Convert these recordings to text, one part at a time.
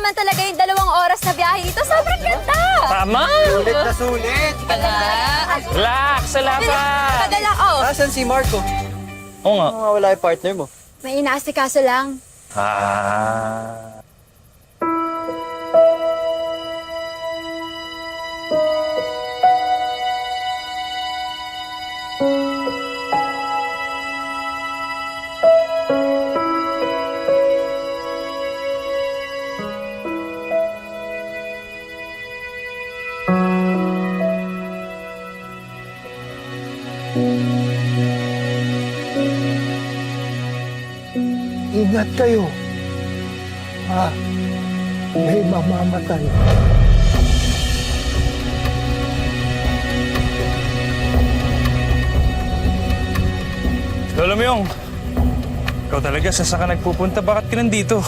naman talaga yung 2 oras na biyahe dito. Sobrang ganda! Tama! Sulit na sulit! Relax, salamat! Padala, oh. Nasaan si Marco? Oo nga. Wala yung partner mo. May inaasikaso lang. Ah. Ingat kayo. May mamamatay. Lolo Myong, ikaw talaga sa saan ka nagpupunta? Bakit ka nandito?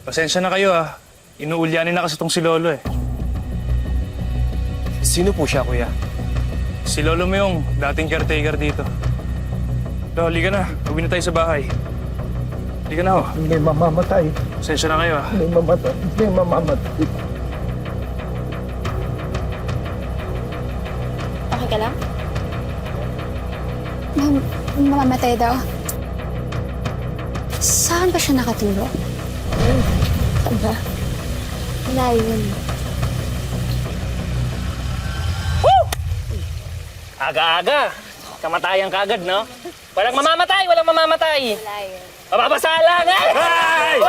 Pasensya na kayo Inuulyanin na kasi tong si Lolo eh. Sino po siya, kuya? Si Lolo Myong, dating caretaker dito. Lolo, halika na. Uwi na tayo sa bahay. Halika na May mamamatay. Pasensya na kayo May mamamatay. May mamamatay. Okay ka lang? Mamamatay daw. Saan ba siya nakaturo? Saan ba? Wala yun. Aga-aga. Kamatayan kagad, no? Walang mamamatay, walang mamamatay. Wala yun. Mababasa lang, eh! Hey!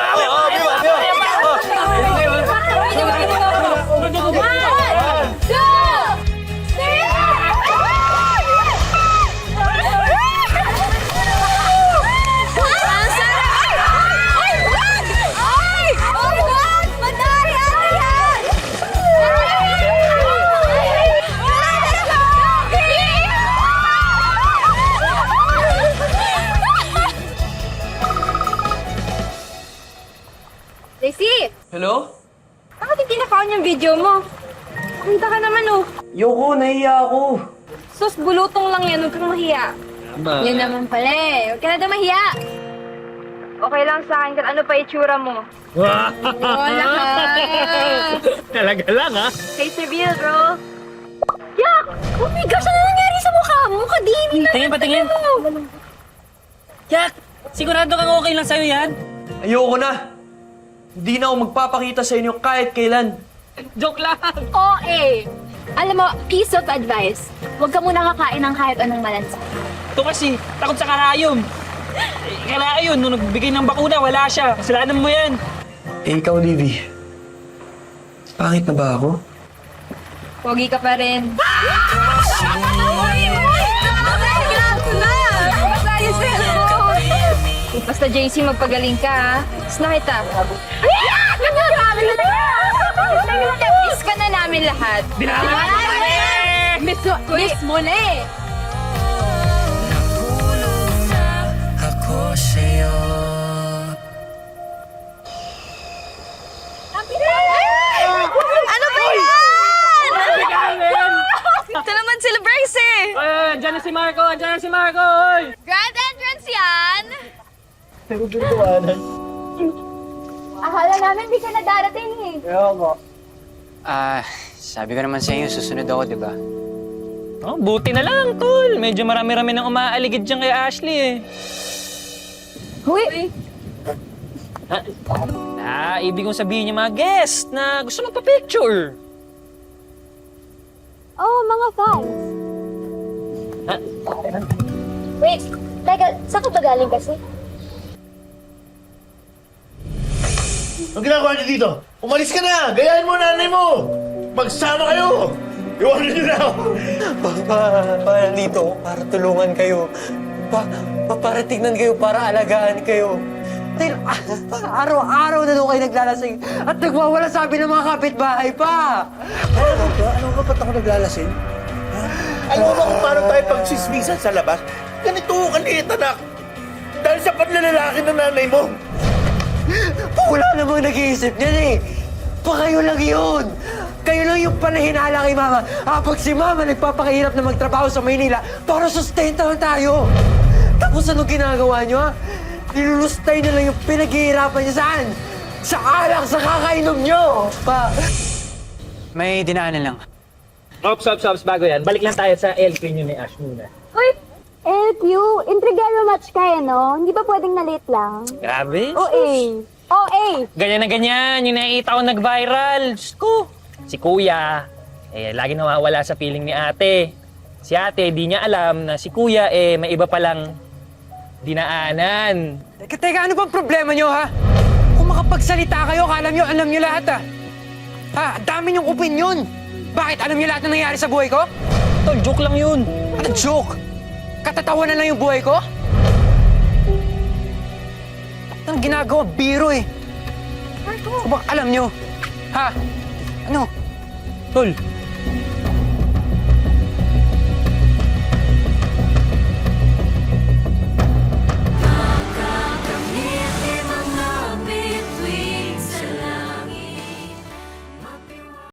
Daisy! Hello? Bakit hindi na-found yung video mo? Punta ka naman, oh. Yoko, nahiya ako. Sus, bulutong lang yan. Huwag kang mahiya. Yan naman pala eh. Huwag ka na daw mahiya. Okay lang sa akin kung ano pa itsura mo. Wala ka. Talaga lang, ha? Face reveal, bro. Yak! Oh my gosh, ano nangyari sa mukha mo? Kadiri na. Tingin pa, tingin. Yak! Sigurado kang okay lang sa'yo yan? Ayoko na. Hindi na ako magpapakita sa inyo kahit kailan. Joke lang! OA. Alam mo, piece of advice. Huwag ka muna kakain ng kahit anong malansa. Ito kasi, takot sa karayom. Karayom, nung nagbigay ng bakuna, wala siya. Kasalanan mo yan. Eh, ikaw, Livy. Pangit na ba ako? Pogi ka pa rin. Basta JC, magpagaling ka, ha? Tapos na kita. Miss ka na namin lahat. Miss mo na eh. Ano ba yan? Ito naman sila Bryce eh. Diyan na si Marco! Diyan na si Marco! Oy! Grand entrance yan. Pero ginagawanan. Akala namin di ka na darating eh. Sabi ko naman sa inyo, susunod ako, di ba? Oh, buti na lang, tol. Medyo marami-rami nang umaaligid dyan kay Ashley eh. Huy! Ibig kong sabihin niya mga guest na gusto magpa-picture. Oh, mga fans. Wait, teka, saan ka ba galing kasi? Ang ginagawa niyo dito? Umalis ka na! Gayahin mo nanay mo! Magsama kayo! Iwanan niyo na ako! Nandito ako para tulungan kayo. Para tignan kayo, para alagaan kayo. Dahil araw-araw na doon kayo naglalasing at nagwawala sabi ng mga kapitbahay pa. Ano ka ba't ako naglalasing? Alam mo ba kung paano tayo pagsismisan sa labas? Ganito ka liit, anak! Dahil sa panlalalaki ng nanay mo! Wala namang nag-iisip niyan eh. Kayo lang yun. Kayo lang yung panahinala kay Mama. Pag si Mama nagpapakahirap na magtrabaho sa Maynila para sustentahan tayo. Tapos anong ginagawa niyo, ha? Nilulustay niyo lang yung pinaghihirapan niya saan? Sa alak sa kakainom nyo! Pa! May dinaanan lang. Ops, bago yan. Balik lang tayo sa LQ nyo ni Ash muna. Uy! LQ, intrigero match ka no? Hindi ba pwedeng na-late lang? Grabe. OA! Ganyan na ganyan. Yung nakikita ko nag-viral. Diyos ko. Si Kuya, lagi nawawala sa piling ni ate. Si ate, di niya alam na si Kuya, may iba palang dinaanan. Teka, ano bang problema nyo, ha? Kung makapagsalita kayo, alam nyo lahat, ha? Ha, ang dami nyong opinion. Bakit? Alam nyo lahat na nangyari sa buhay ko? Tol, joke lang yun. Ano joke? Katatawanan lang yung buhay ko? Anong ginagawa? Biro eh. Kung baka alam nyo. Ha? Ano? Tol,